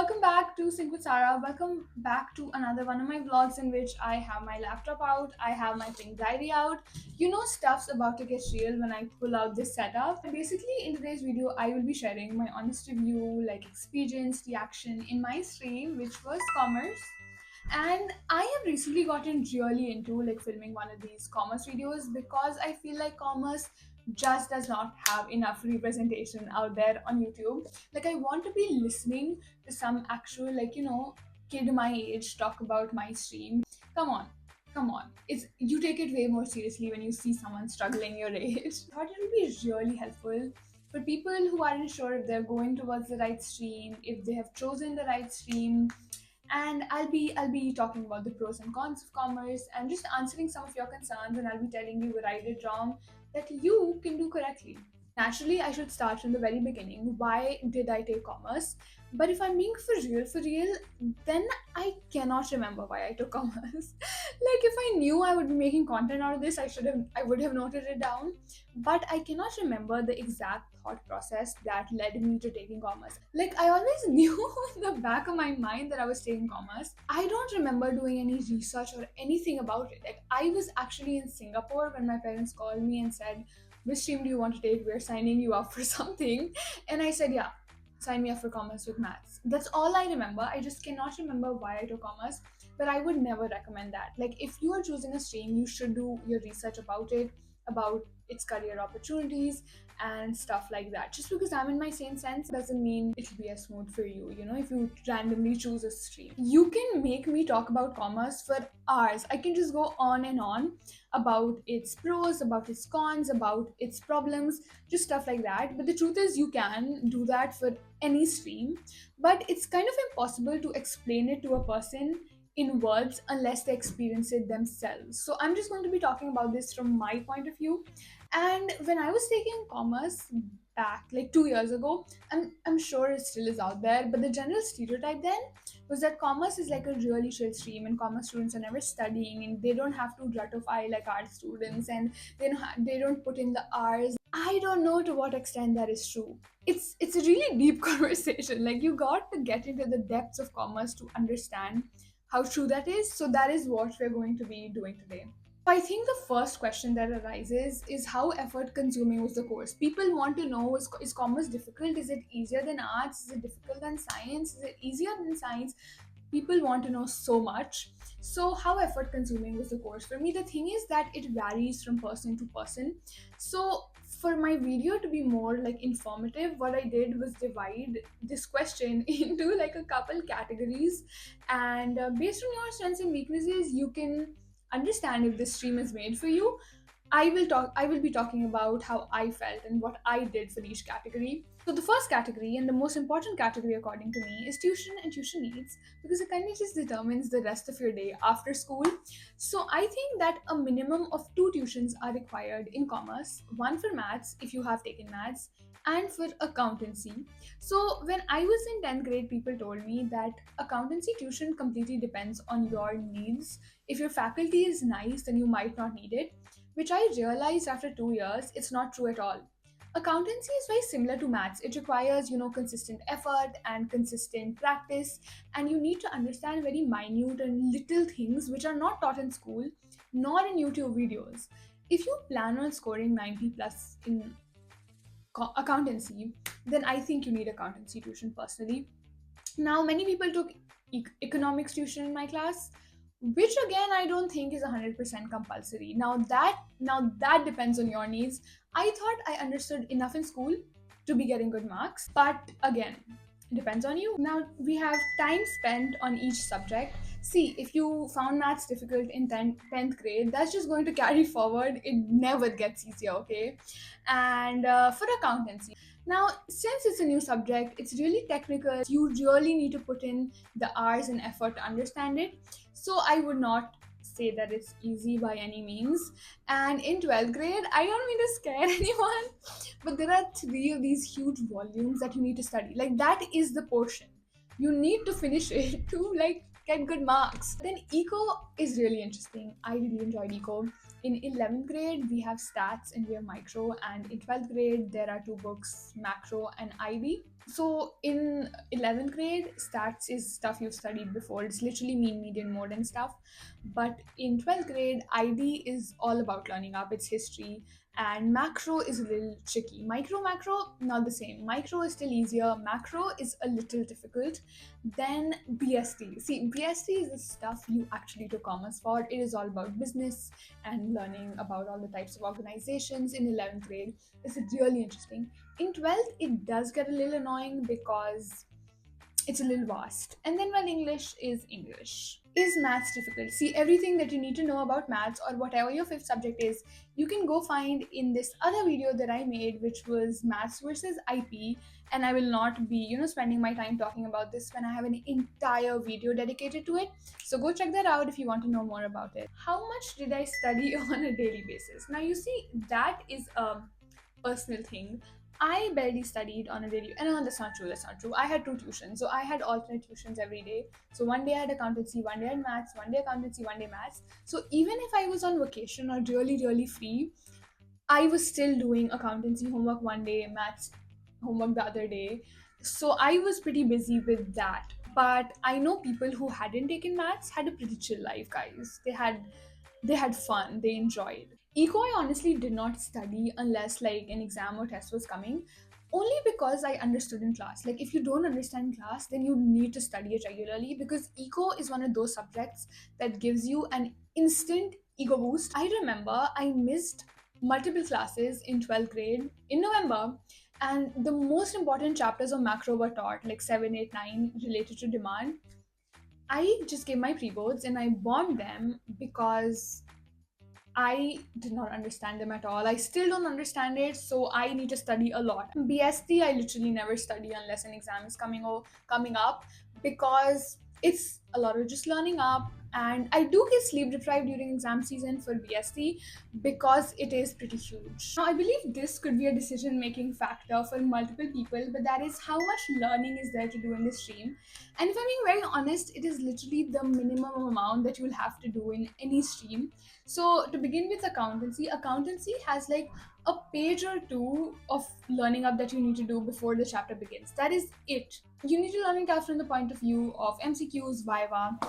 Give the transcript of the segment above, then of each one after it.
welcome back to Sync with Sarah. Welcome back to another one of my vlogs in which I have my laptop out, I have my pink diary out. Stuff's about to get real when I pull out this setup. Basically, in today's video, I will be sharing my honest review, like experience, reaction in my stream, which was commerce. And I have recently gotten really into like filming one of these commerce videos because I feel like commerce just does not have enough representation out there on YouTube. Like, I want to be listening to some actual, kid my age talk about my stream. Come on. Come on. It's you take it way more seriously when you see someone struggling your age. I thought it would be really helpful for people who aren't sure if they're going towards the right stream, if they have chosen the right stream, and I'll be talking about the pros and cons of commerce and just answering some of your concerns, and I'll be telling you what I did wrong that you can do correctly. Naturally, I should start from the very beginning. Why did I take commerce? But if I'm being for real, then I cannot remember why I took commerce. Like, if I knew I would be making content out of this, I would have noted it down. But I cannot remember the exact thought process that led me to taking commerce. Like, I always knew in the back of my mind that I was taking commerce. I don't remember doing any research or anything about it. Like, I was actually in Singapore when my parents called me and said, which stream do you want to take? We're signing you up for something. And I said, yeah, sign me up for commerce with maths. That's all I remember. I just cannot remember why I took commerce, but I would never recommend that. Like, if you are choosing a stream, you should do your research about it, about its career opportunities and stuff like that. Just because I'm in my same sense doesn't mean it'll be as smooth for you. If you randomly choose a stream, you can make me talk about commerce for hours. I can just go on and on about its pros, about its cons, about its problems, just stuff like that. But the truth is, you can do that for any stream, but it's kind of impossible to explain it to a person in words unless they experience it themselves. So I'm just going to be talking about this from my point of view. And when I was taking commerce back like 2 years ago, I'm sure it still is out there, but the general stereotype then was that commerce is like a really chill stream and commerce students are never studying and they don't have to gratify like art students, and they don't put in the hours. I don't know to what extent that is true. It's a really deep conversation. Like, you got to get into the depths of commerce to understand how true that is. So that is what we're going to be doing today. I think the first question that arises is how effort consuming was the course. People want to know, is commerce difficult? Is it easier than arts? Is it difficult than science? Is it easier than science? People want to know so much. So, how effort consuming was the course? For me, the thing is that it varies from person to person. So, for my video to be more like informative, what I did was divide this question into like a couple categories, and based on your strengths and weaknesses, you can understand if this stream is made for you. I will be talking about how I felt and what I did for each category. So the first category, and the most important category according to me, is tuition and tuition needs, because it kind of just determines the rest of your day after school. So I think that a minimum of two tuitions are required in commerce, one for maths if you have taken maths, and for accountancy. So when I was in 10th grade, people told me that accountancy tuition completely depends on your needs. If your faculty is nice, then you might not need it, which I realized after 2 years it's not true at all. Accountancy is very similar to maths. It requires, consistent effort and consistent practice, and you need to understand very minute and little things which are not taught in school, nor in YouTube videos. If you plan on scoring 90 plus in accountancy, then I think you need accountancy tuition personally. Now, many people took economics tuition in my class, which again I don't think is 100% compulsory. Now that depends on your needs. I thought I understood enough in school to be getting good marks, but again, it depends on you. Now we have time spent on each subject. See, if you found maths difficult in 10th grade, that's just going to carry forward. It never gets easier, okay? And for accountancy, now, since it's a new subject, it's really technical. You really need to put in the hours and effort to understand it. So I would not say that it's easy by any means. And in 12th grade, I don't mean to scare anyone, but there are three of these huge volumes that you need to study. Like, that is the portion. You need to finish it to like get good marks. Then eco is really interesting. I really enjoyed eco. In 11th grade, we have stats and we have micro, and in 12th grade, there are two books, macro and IB. So in 11th grade, stats is stuff you've studied before. It's literally mean, median, mode, and stuff. But in 12th grade, IB is all about learning up. It's history, and macro is a little tricky. Macro, not the same. Micro is still easier. Macro is a little difficult. Then BST. See, BST is the stuff you actually took commerce for. It is all about business and learning about all the types of organizations in 11th grade. It's really interesting. In 12th, it does get a little annoying because it's a little vast. And then when English is English. Is maths difficult? See, everything that you need to know about maths or whatever your fifth subject is, you can go find in this other video that I made, which was maths versus IP. And I will not be, spending my time talking about this when I have an entire video dedicated to it. So go check that out if you want to know more about it. How much did I study on a daily basis? Now, you see, that is a personal thing. I barely studied on a daily, and no, that's not true. That's not true. I had two tuitions, so I had alternate tuitions every day. So one day I had accountancy, one day I had maths, one day accountancy, one day maths. So even if I was on vacation or really free, I was still doing accountancy homework one day, maths homework the other day. So I was pretty busy with that. But I know people who hadn't taken maths had a pretty chill life, guys. They had fun, they enjoyed. Eco, I honestly did not study unless like an exam or test was coming, only because I understood in class. Like, if you don't understand in class, then you need to study it regularly, because eco is one of those subjects that gives you an instant ego boost. I remember I missed multiple classes in 12th grade in November, and the most important chapters of macro were taught, like 7, 8, 9, related to demand. I just gave my pre-boards and I bombed them because I did not understand them at all. I still don't understand it, so I need to study a lot. BST, I literally never study unless an exam is coming up, because it's a lot of just learning up. And I do get sleep deprived during exam season for BST because it is pretty huge. Now, I believe this could be a decision making factor for multiple people, but that is how much learning is there to do in this stream. And if I'm being very honest, it is literally the minimum amount that you will have to do in any stream. So to begin with, accountancy has like a page or two of learning up that you need to do before the chapter begins. That is it. You need to learn it out from the point of view of MCQs, Viva.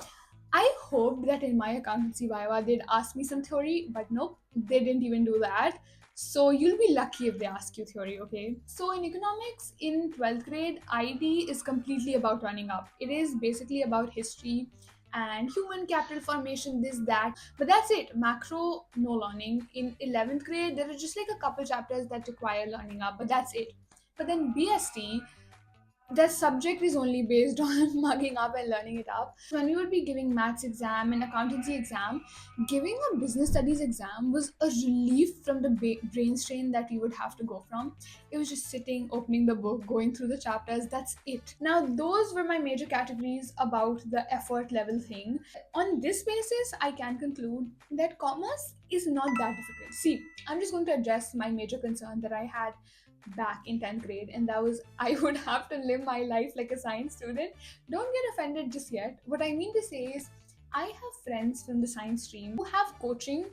I hoped that in my accountancy Viva they'd ask me some theory, but nope, they didn't even do that. So you'll be lucky if they ask you theory, okay? So in economics in 12th grade, ID is completely about running up. It is basically about history and human capital formation, this, that. But that's it. Macro, no learning. In 11th grade, there are just like a couple chapters that require learning up, but that's it. But then BST, the subject is only based on mugging up and learning it up. When we would be giving maths exam and accountancy exam, giving a business studies exam was a relief from the brain strain that we would have to go from. It was just sitting, opening the book, going through the chapters, that's it. Now, those were my major categories about the effort level thing. On this basis, I can conclude that commerce is not that difficult. See, I'm just going to address my major concern that I had back in 10th grade, and that was I would have to live my life like a science student. Don't get offended just yet. What I mean to say is, I have friends from the science stream who have coaching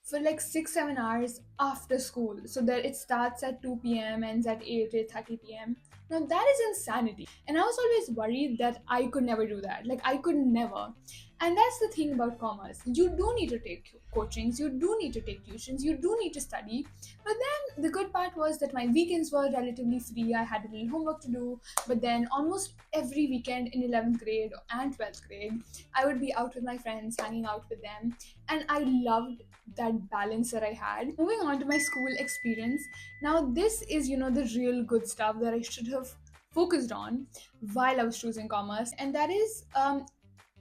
for like 6-7 hours after school, so that it starts at 2 p.m, ends at 8:30 p.m. Now that is insanity, and I was always worried that I could never do that. Like, I could never. And that's the thing about commerce. You do need to take coachings, you do need to take tuitions, you do need to study. But then the good part was that my weekends were relatively free. I had a little homework to do. But then almost every weekend in 11th grade and 12th grade, I would be out with my friends, hanging out with them. And I loved that balance that I had. Moving on to my school experience. Now, this is, the real good stuff that I should have focused on while I was choosing commerce. And that is,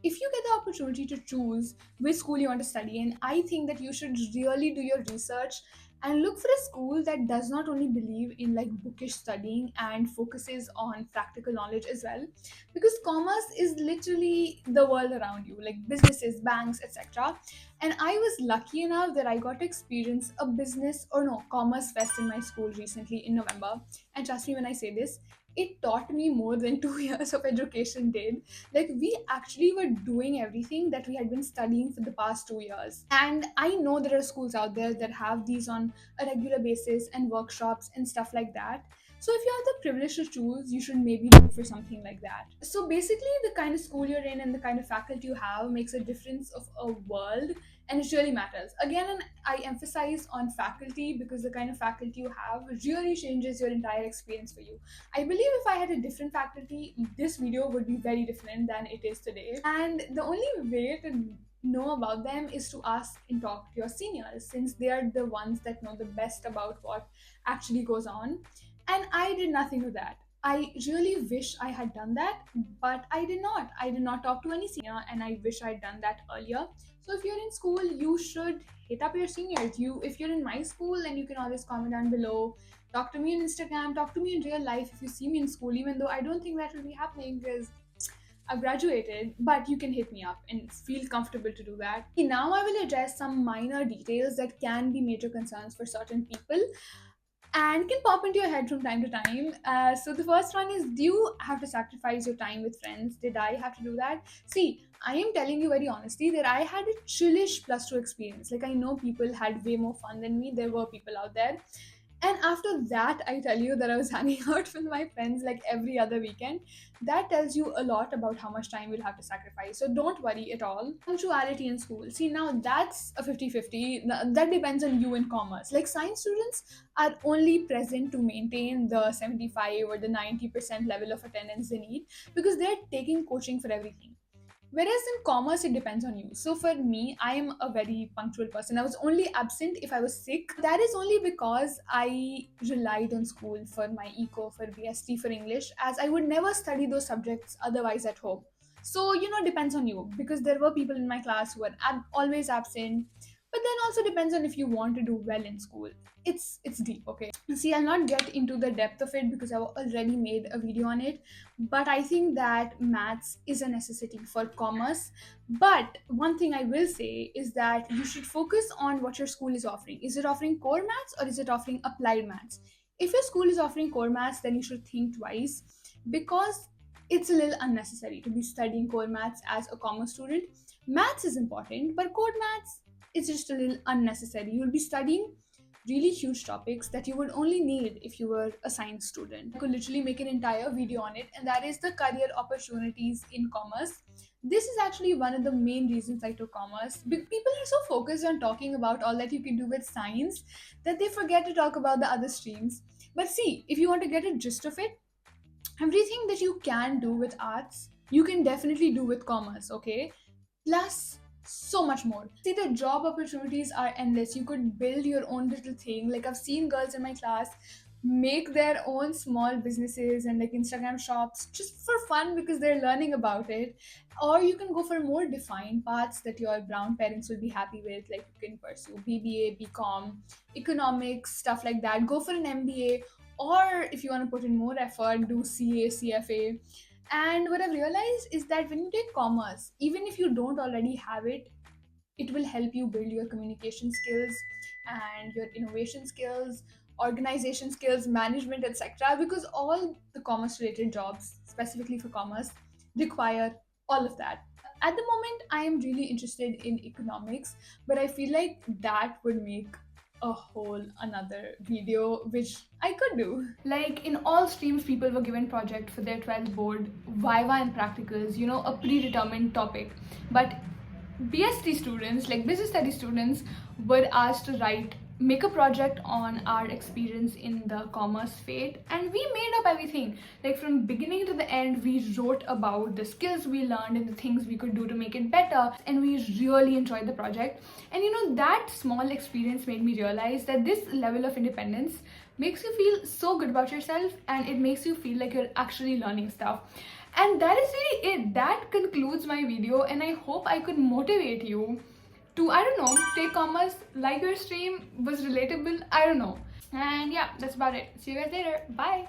if you get the opportunity to choose which school you want to study in, I think that you should really do your research and look for a school that does not only believe in like bookish studying and focuses on practical knowledge as well, because commerce is literally the world around you, like businesses, banks, etc. And I was lucky enough that I got to experience a business or no commerce fest in my school recently in November. And trust me when I say this, it taught me more than 2 years of education did. Like, we actually were doing everything that we had been studying for the past 2 years. And I know there are schools out there that have these on a regular basis and workshops and stuff like that. So if you have the privilege to choose, you should maybe look for something like that. So basically, the kind of school you're in and the kind of faculty you have makes a difference of a world, and it really matters. Again, and I emphasize on faculty because the kind of faculty you have really changes your entire experience for you. I believe if I had a different faculty, this video would be very different than it is today. And the only way to know about them is to ask and talk to your seniors, since they are the ones that know the best about what actually goes on. And I did nothing of that. I really wish I had done that, but I did not. I did not talk to any senior, and I wish I had done that earlier. So if you're in school, you should hit up your seniors. If you're in my school, then you can always comment down below. Talk to me on Instagram. Talk to me in real life if you see me in school. Even though I don't think that will be happening because I've graduated, but you can hit me up and feel comfortable to do that. Now I will address some minor details that can be major concerns for certain people and can pop into your head from time to time. So the first one is, do you have to sacrifice your time with friends? Did I have to do that? See, I am telling you very honestly that I had a chillish plus two experience. Like, I know people had way more fun than me. There were people out there. And after that, I tell you that I was hanging out with my friends like every other weekend. That tells you a lot about how much time you'll have to sacrifice. So don't worry at all. Punctuality in school. See, now that's a 50-50. That depends on you in commerce. Like, science students are only present to maintain the 75 or the 90% level of attendance they need because they're taking coaching for everything. Whereas in commerce, it depends on you. So for me, I am a very punctual person. I was only absent if I was sick. That is only because I relied on school for my eco, for BST, for English, as I would never study those subjects otherwise at home. So, depends on you, because there were people in my class who were always absent. But then also depends on if you want to do well in school. It's deep, okay? See, I'll not get into the depth of it because I've already made a video on it, but I think that maths is a necessity for commerce. But one thing I will say is that you should focus on what your school is offering. Is it offering core maths or is it offering applied maths? If your school is offering core maths, then you should think twice, because it's a little unnecessary to be studying core maths as a commerce student. Maths is important, but core maths is just a little unnecessary. You'll be studying really huge topics that you would only need if you were a science student. I could literally make an entire video on it, and that is the career opportunities in commerce. This is actually one of the main reasons I took commerce. People are so focused on talking about all that you can do with science that they forget to talk about the other streams. But see, if you want to get a gist of it, everything that you can do with arts, you can definitely do with commerce, okay? Plus so much more. See, the job opportunities are endless. You could build your own little thing. Like, I've seen girls in my class make their own small businesses and like Instagram shops just for fun because they're learning about it. Or you can go for more defined paths that your brown parents will be happy with. Like, you can pursue BBA, BCom, economics, stuff like that. Go for an MBA, or if you want to put in more effort, do CA, CFA. And what I've realized is that when you take commerce, even if you don't already have it, it will help you build your communication skills and your innovation skills, organization skills, management, etc. Because all the commerce related jobs, specifically for commerce, require all of that. At the moment, I am really interested in economics, but I feel like that would make a whole another video which I could do. Like, in all streams, people were given project for their 12th board, viva and practicals, a predetermined topic. But BST students, like business study students, were asked to make a project on our experience in the commerce fate, and we made up everything. Like, from beginning to the end, we wrote about the skills we learned and the things we could do to make it better, and we really enjoyed the project. And that small experience made me realize that this level of independence makes you feel so good about yourself, and it makes you feel like you're actually learning stuff. And that is really it. That concludes my video, and I hope I could motivate you to, I don't know, take commerce. Like, your stream was relatable, I don't know. And yeah, that's about it. See you guys later. Bye.